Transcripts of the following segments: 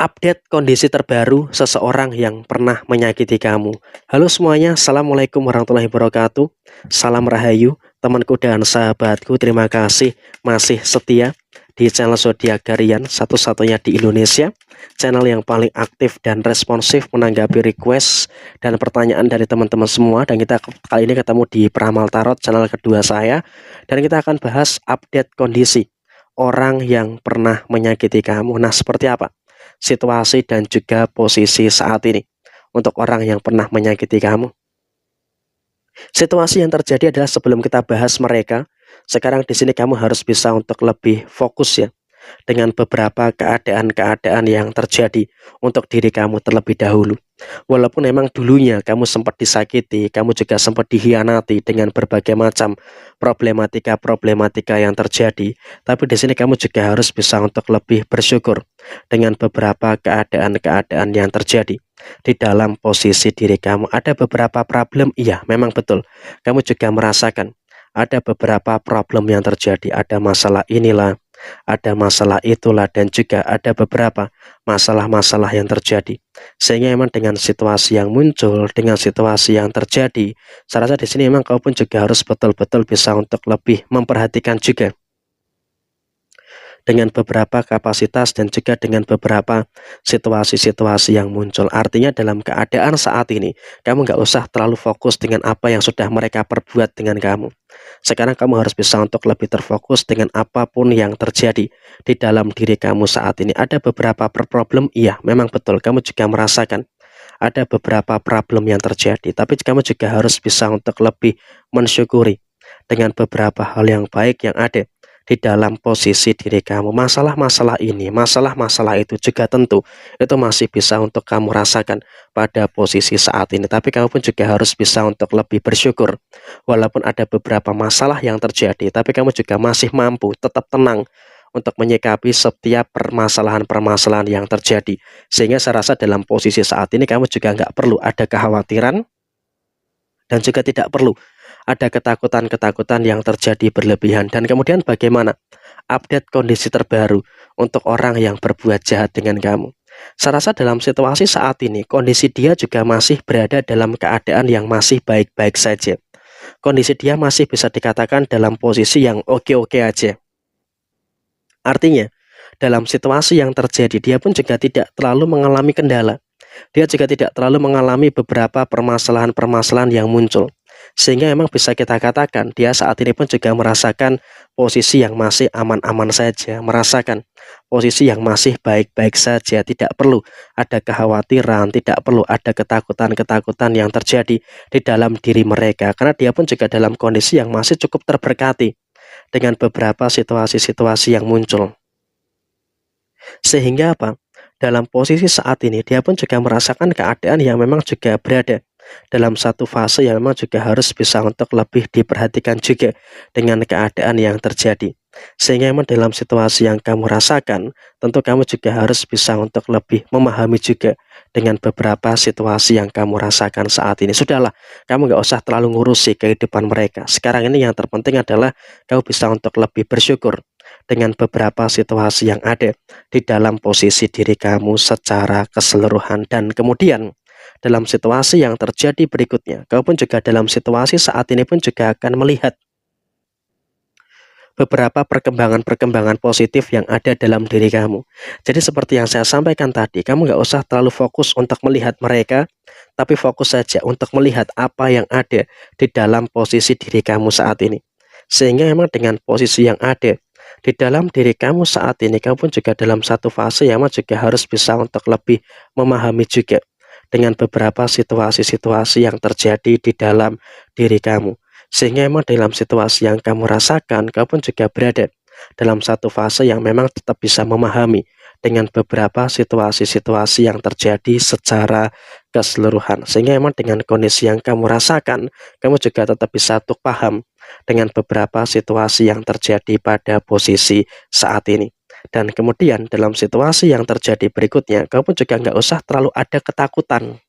Update kondisi terbaru seseorang yang pernah menyakiti kamu. Halo semuanya, Assalamualaikum warahmatullahi wabarakatuh. Salam Rahayu, temanku dan sahabatku. Terima kasih masih setia di channel Zodiak Harian, satu-satunya di Indonesia. Channel yang paling aktif dan responsif menanggapi request dan pertanyaan dari teman-teman semua. Dan kita kali ini ketemu di Peramal Tarot, channel kedua saya. Dan kita akan bahas update kondisi orang yang pernah menyakiti kamu. Nah, seperti apa situasi dan juga posisi saat ini untuk orang yang pernah menyakiti kamu? Situasi yang terjadi adalah sebelum kita bahas mereka, sekarang di sini kamu harus bisa untuk lebih fokus ya dengan beberapa keadaan-keadaan yang terjadi untuk diri kamu terlebih dahulu. Walaupun memang dulunya kamu sempat disakiti, kamu juga sempat dikhianati dengan berbagai macam problematika-problematika yang terjadi, tapi di sini kamu juga harus bisa untuk lebih bersyukur dengan beberapa keadaan-keadaan yang terjadi di dalam posisi diri kamu. Ada beberapa problem, iya, memang betul. Kamu juga merasakan ada beberapa problem yang terjadi, ada masalah inilah, ada masalah itulah, dan juga ada beberapa masalah-masalah yang terjadi. Sehingga memang dengan situasi yang muncul, dengan situasi yang terjadi, saya rasa di sini memang kau pun juga harus betul-betul bisa untuk lebih memperhatikan juga dengan beberapa kapasitas dan juga dengan beberapa situasi-situasi yang muncul. Artinya dalam keadaan saat ini, kamu nggak usah terlalu fokus dengan apa yang sudah mereka perbuat dengan kamu. Sekarang kamu harus bisa untuk lebih terfokus dengan apapun yang terjadi di dalam diri kamu saat ini. Ada beberapa problem, iya, memang betul. Kamu juga merasakan ada beberapa problem yang terjadi, tapi kamu juga harus bisa untuk lebih mensyukuri dengan beberapa hal yang baik yang ada di dalam posisi diri kamu. Masalah-masalah ini, masalah-masalah itu juga tentu itu masih bisa untuk kamu rasakan pada posisi saat ini. Tapi kamu pun juga harus bisa untuk lebih bersyukur. Walaupun ada beberapa masalah yang terjadi, tapi kamu juga masih mampu tetap tenang untuk menyikapi setiap permasalahan-permasalahan yang terjadi. Sehingga saya rasa dalam posisi saat ini kamu juga nggak perlu ada kekhawatiran dan juga tidak perlu ada ketakutan-ketakutan yang terjadi berlebihan. Dan kemudian bagaimana update kondisi terbaru untuk orang yang berbuat jahat dengan kamu? Saya rasa dalam situasi saat ini kondisi dia juga masih berada dalam keadaan yang masih baik-baik saja. Kondisi dia masih bisa dikatakan dalam posisi yang oke-oke aja. Artinya dalam situasi yang terjadi dia pun juga tidak terlalu mengalami kendala. Dia juga tidak terlalu mengalami beberapa permasalahan-permasalahan yang muncul. Sehingga memang bisa kita katakan dia saat ini pun juga merasakan posisi yang masih aman-aman saja, merasakan posisi yang masih baik-baik saja, tidak perlu ada kekhawatiran, tidak perlu ada ketakutan-ketakutan yang terjadi di dalam diri mereka, karena dia pun juga dalam kondisi yang masih cukup terberkati dengan beberapa situasi-situasi yang muncul. Sehingga apa? Dalam posisi saat ini dia pun juga merasakan keadaan yang memang juga berada dalam satu fase yang memang juga harus bisa untuk lebih diperhatikan juga dengan keadaan yang terjadi. Sehingga memang dalam situasi yang kamu rasakan, tentu kamu juga harus bisa untuk lebih memahami juga dengan beberapa situasi yang kamu rasakan saat ini. Sudahlah, kamu nggak usah terlalu ngurusi kehidupan mereka. Sekarang ini yang terpenting adalah kamu bisa untuk lebih bersyukur dengan beberapa situasi yang ada di dalam posisi diri kamu secara keseluruhan. Dan kemudian dalam situasi yang terjadi berikutnya, kau pun juga dalam situasi saat ini pun juga akan melihat beberapa perkembangan-perkembangan positif yang ada dalam diri kamu. Jadi seperti yang saya sampaikan tadi, kamu nggak usah terlalu fokus untuk melihat mereka, tapi fokus saja untuk melihat apa yang ada di dalam posisi diri kamu saat ini. Sehingga memang dengan posisi yang ada di dalam diri kamu saat ini, kamu pun juga dalam satu fase yang juga harus bisa untuk lebih memahami juga dengan beberapa situasi-situasi yang terjadi di dalam diri kamu. Sehingga memang dalam situasi yang kamu rasakan, kamu pun juga berada dalam satu fase yang memang tetap bisa memahami dengan beberapa situasi-situasi yang terjadi secara keseluruhan. Sehingga memang dengan kondisi yang kamu rasakan, kamu juga tetap bisa untuk paham dengan beberapa situasi yang terjadi pada posisi saat ini. Dan kemudian dalam situasi yang terjadi berikutnya, kamu pun juga nggak usah terlalu ada ketakutan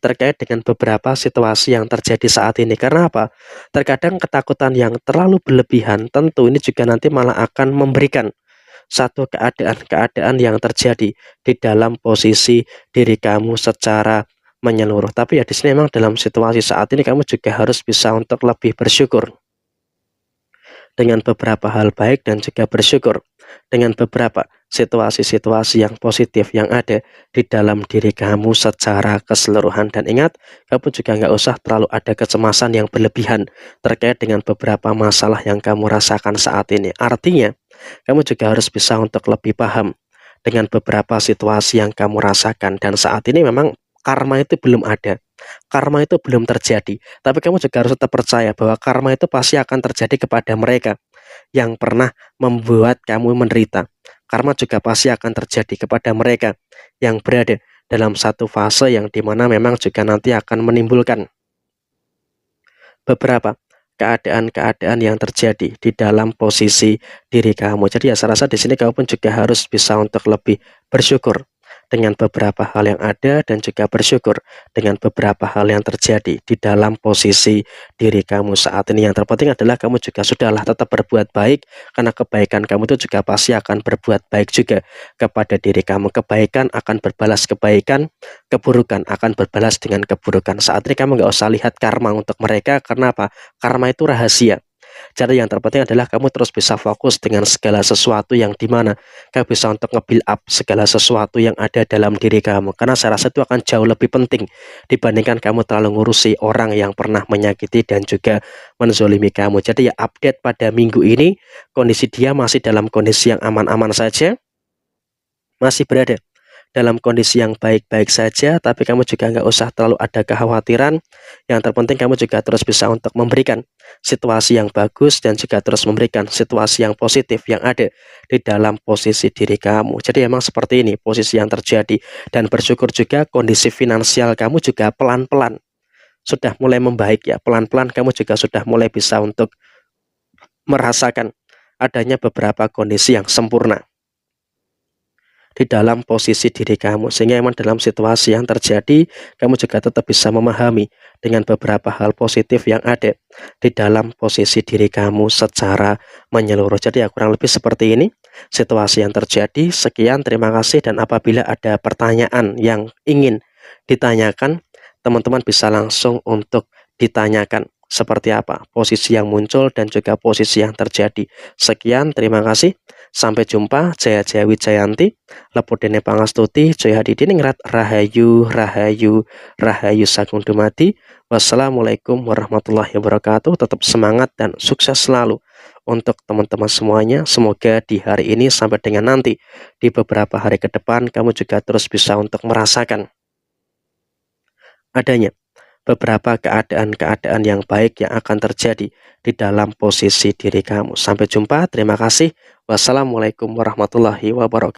terkait dengan beberapa situasi yang terjadi saat ini. Karena apa? Terkadang ketakutan yang terlalu berlebihan tentu ini juga nanti malah akan memberikan satu keadaan-keadaan yang terjadi di dalam posisi diri kamu secara menyeluruh. Tapi ya di sini memang dalam situasi saat ini kamu juga harus bisa untuk lebih bersyukur dengan beberapa hal baik dan juga bersyukur dengan beberapa situasi-situasi yang positif yang ada di dalam diri kamu secara keseluruhan. Dan ingat, kamu juga nggak usah terlalu ada kecemasan yang berlebihan terkait dengan beberapa masalah yang kamu rasakan saat ini. Artinya, kamu juga harus bisa untuk lebih paham dengan beberapa situasi yang kamu rasakan. Dan saat ini memang karma itu belum ada. Karma itu belum terjadi, tapi kamu juga harus tetap percaya bahwa karma itu pasti akan terjadi kepada mereka yang pernah membuat kamu menderita. Karma juga pasti akan terjadi kepada mereka yang berada dalam satu fase yang dimana memang juga nanti akan menimbulkan beberapa keadaan-keadaan yang terjadi di dalam posisi diri kamu. Jadi ya saya rasa di sini kamu pun juga harus bisa untuk lebih bersyukur dengan beberapa hal yang ada dan juga bersyukur dengan beberapa hal yang terjadi di dalam posisi diri kamu saat ini. Yang terpenting adalah kamu juga sudahlah tetap berbuat baik, karena kebaikan kamu itu juga pasti akan berbuat baik juga kepada diri kamu. Kebaikan akan berbalas kebaikan, keburukan akan berbalas dengan keburukan. Saat ini kamu nggak usah lihat karma untuk mereka, karena apa? Karma itu rahasia. Jadi yang terpenting adalah kamu terus bisa fokus dengan segala sesuatu yang dimana kamu bisa untuk nge-build up segala sesuatu yang ada dalam diri kamu. Karena saya rasa itu akan jauh lebih penting dibandingkan kamu terlalu ngurusi orang yang pernah menyakiti dan juga menzolimi kamu. Jadi ya update pada minggu ini, kondisi dia masih dalam kondisi yang aman-aman saja, masih berada dalam kondisi yang baik-baik saja, tapi kamu juga nggak usah terlalu ada kekhawatiran. Yang terpenting kamu juga terus bisa untuk memberikan situasi yang bagus dan juga terus memberikan situasi yang positif yang ada di dalam posisi diri kamu. Jadi emang seperti ini posisi yang terjadi, dan bersyukur juga kondisi finansial kamu juga pelan-pelan sudah mulai membaik ya. Pelan-pelan kamu juga sudah mulai bisa untuk merasakan adanya beberapa kondisi yang sempurna di dalam posisi diri kamu, sehingga emang dalam situasi yang terjadi kamu juga tetap bisa memahami dengan beberapa hal positif yang ada di dalam posisi diri kamu secara menyeluruh. Jadi ya kurang lebih seperti ini situasi yang terjadi. Sekian, terima kasih, dan apabila ada pertanyaan yang ingin ditanyakan, teman-teman bisa langsung untuk ditanyakan seperti apa posisi yang muncul dan juga posisi yang terjadi. Sekian, terima kasih. Sampai jumpa. Jaya Jaya Wijayanti, Lepudene Pangastuti, Jaya Hadidiningrat, Rahayu, Rahayu, Rahayu Sagung Dumadi. Wassalamualaikum warahmatullahi wabarakatuh. Tetap semangat dan sukses selalu untuk teman-teman semuanya. Semoga di hari ini sampai dengan nanti di beberapa hari ke depan kamu juga terus bisa untuk merasakan adanya beberapa keadaan-keadaan yang baik yang akan terjadi di dalam posisi diri kamu. Sampai jumpa, terima kasih. Wassalamualaikum warahmatullahi wabarakatuh.